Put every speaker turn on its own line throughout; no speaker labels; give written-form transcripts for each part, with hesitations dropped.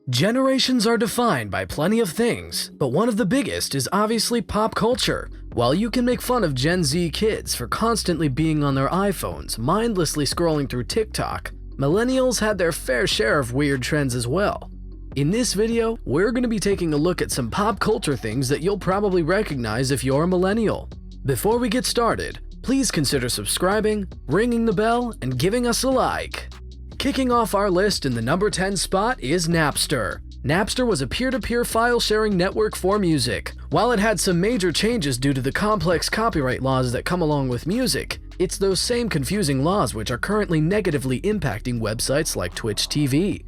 Generations are defined by plenty of things, but one of the biggest is obviously pop culture. While you can make fun of Gen Z kids for constantly being on their iPhones, mindlessly scrolling through TikTok, millennials had their fair share of weird trends as well. In this video, we're going to be taking a look at some pop culture things that you'll probably recognize if you're a millennial. Before we get started, please consider subscribing, ringing the bell, and giving us a like. Kicking off our list in the number 10 spot is Napster. Napster was a peer-to-peer file-sharing network for music. While it had some major changes due to the complex copyright laws that come along with music, it's those same confusing laws which are currently negatively impacting websites like Twitch TV.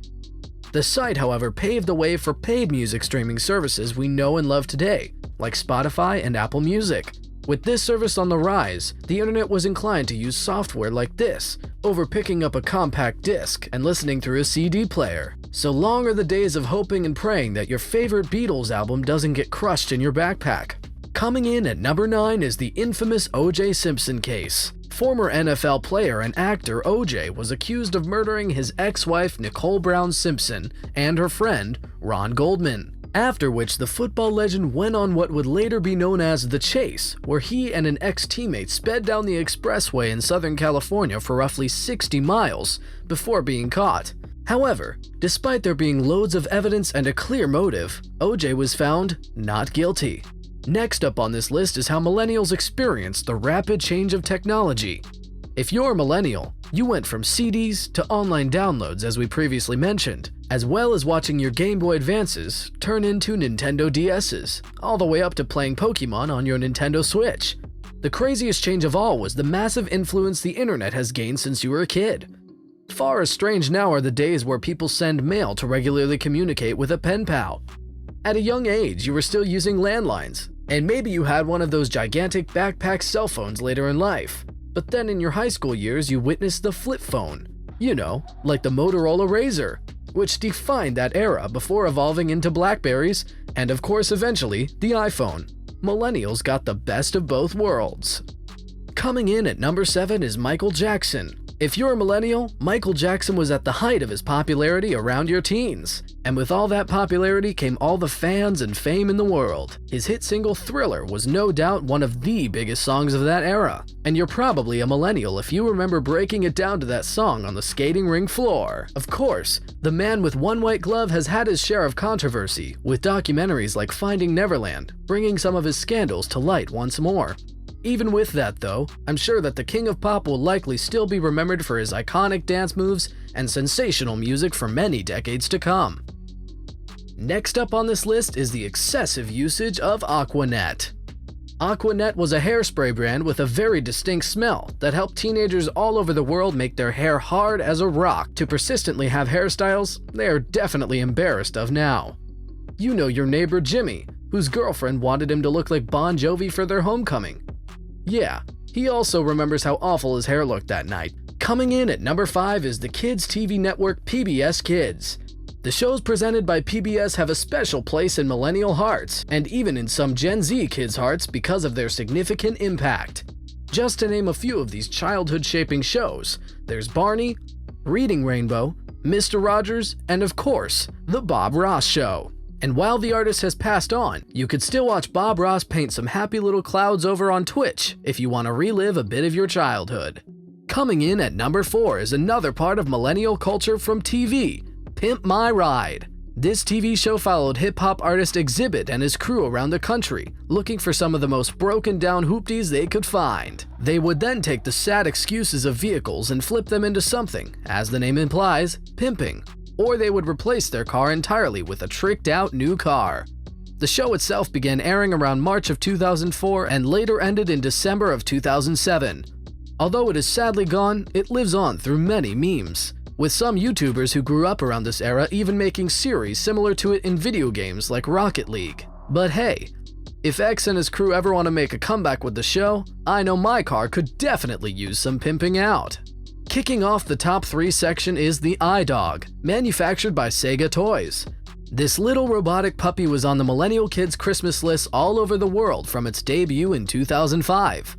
The site, however, paved the way for paid music streaming services we know and love today, like Spotify and Apple Music. With this service on the rise, the internet was inclined to use software like this over picking up a compact disc and listening through a CD player. So long are the days of hoping and praying that your favorite Beatles album doesn't get crushed in your backpack. Coming in at number 9 is the infamous OJ Simpson Case. Former NFL player and actor OJ was accused of murdering his ex-wife Nicole Brown Simpson and her friend Ron Goldman. After which the football legend went on what would later be known as The Chase, where he and an ex-teammate sped down the expressway in Southern California for roughly 60 miles before being caught. However, despite there being loads of evidence and a clear motive, OJ was found not guilty. Next up on this list is how millennials experience the rapid change of technology. If you're a millennial, you went from CDs to online downloads as we previously mentioned, as well as watching your Game Boy Advances turn into Nintendo DS's, all the way up to playing Pokemon on your Nintendo Switch. The craziest change of all was the massive influence the internet has gained since you were a kid. Far as strange now are the days where people send mail to regularly communicate with a pen pal. At a young age, you were still using landlines, and maybe you had one of those gigantic backpack cell phones later in life. But then in your high school years, you witnessed the flip phone. You know, like the Motorola Razr, which defined that era before evolving into Blackberries, and of course eventually, the iPhone. Millennials got the best of both worlds. Coming in at number 7 is Michael Jackson. If you're a millennial, Michael Jackson was at the height of his popularity around your teens. And with all that popularity came all the fans and fame in the world. His hit single Thriller was no doubt one of the biggest songs of that era. And you're probably a millennial if you remember breaking it down to that song on the skating rink floor. Of course, the man with one white glove has had his share of controversy, with documentaries like Finding Neverland bringing some of his scandals to light once more. Even with that though, I'm sure that the king of pop will likely still be remembered for his iconic dance moves and sensational music for many decades to come. Next up on this list is the excessive usage of Aqua Net. Aqua Net was a hairspray brand with a very distinct smell that helped teenagers all over the world make their hair hard as a rock to persistently have hairstyles they are definitely embarrassed of now. You know your neighbor Jimmy, whose girlfriend wanted him to look like Bon Jovi for their homecoming. Yeah, he also remembers how awful his hair looked that night. Coming in at number 5 is the kids' TV network PBS Kids. The shows presented by PBS have a special place in millennial hearts, and even in some Gen Z kids' hearts because of their significant impact. Just to name a few of these childhood-shaping shows, there's Barney, Reading Rainbow, Mr. Rogers, and of course, The Bob Ross Show. And while the artist has passed on, you could still watch Bob Ross paint some happy little clouds over on Twitch if you want to relive a bit of your childhood. Coming in at number 4 is another part of millennial culture from TV, Pimp My Ride. This TV show followed hip-hop artist Exhibit and his crew around the country, looking for some of the most broken-down hoopties they could find. They would then take the sad excuses of vehicles and flip them into something, as the name implies, pimping. Or they would replace their car entirely with a tricked-out new car. The show itself began airing around March of 2004 and later ended in December of 2007. Although it is sadly gone, it lives on through many memes, with some YouTubers who grew up around this era even making series similar to it in video games like Rocket League. But hey, if X and his crew ever want to make a comeback with the show, I know my car could definitely use some pimping out. Kicking off the top 3 section is the iDog, manufactured by Sega Toys. This little robotic puppy was on the millennial kids' Christmas lists all over the world from its debut in 2005.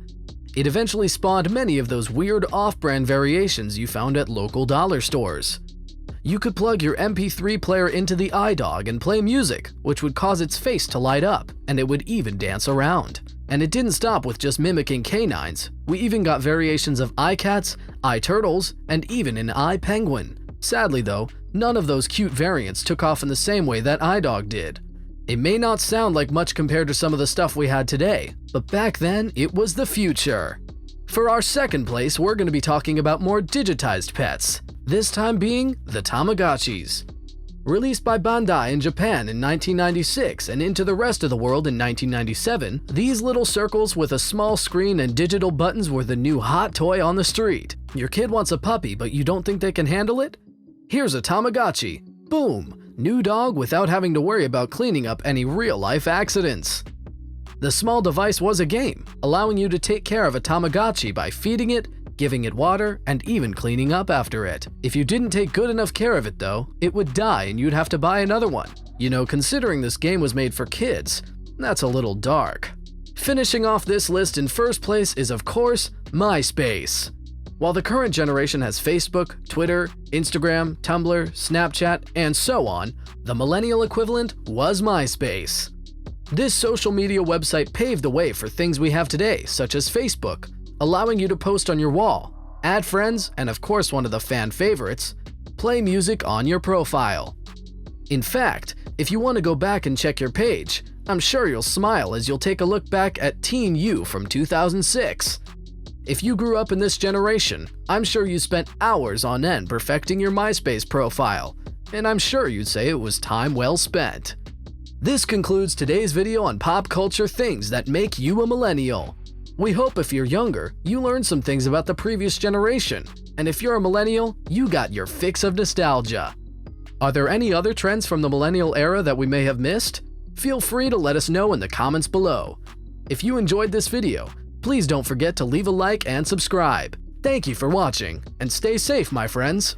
It eventually spawned many of those weird off-brand variations you found at local dollar stores. You could plug your MP3 player into the iDog and play music, which would cause its face to light up, and it would even dance around. And it didn't stop with just mimicking canines. We even got variations of iCats, iTurtles, and even an iPenguin. Sadly though, none of those cute variants took off in the same way that iDog did. It may not sound like much compared to some of the stuff we had today, but back then it was the future. For our second place, we're going to be talking about more digitized pets, this time being the Tamagotchis. Released by Bandai in Japan in 1996 and into the rest of the world in 1997, these little circles with a small screen and digital buttons were the new hot toy on the street. Your kid wants a puppy, but you don't think they can handle it? Here's a Tamagotchi. Boom! New dog without having to worry about cleaning up any real-life accidents. The small device was a game, allowing you to take care of a Tamagotchi by feeding it, giving it water, and even cleaning up after it. If you didn't take good enough care of it though, it would die and you'd have to buy another one. You know, considering this game was made for kids, that's a little dark. Finishing off this list in first place is of course, Myspace. While the current generation has Facebook, Twitter, Instagram, Tumblr, Snapchat, and so on, the millennial equivalent was Myspace. This social media website paved the way for things we have today, such as Facebook, allowing you to post on your wall, add friends, and of course one of the fan favorites, play music on your profile. In fact, if you want to go back and check your page, I'm sure you'll smile as you'll take a look back at Teen You from 2006. If you grew up in this generation, I'm sure you spent hours on end perfecting your Myspace profile, and I'm sure you'd say it was time well spent. This concludes today's video on pop culture things that make you a millennial. We hope if you're younger, you learned some things about the previous generation, and if you're a millennial, you got your fix of nostalgia. Are there any other trends from the millennial era that we may have missed? Feel free to let us know in the comments below. If you enjoyed this video, please don't forget to leave a like and subscribe. Thank you for watching, and stay safe, my friends.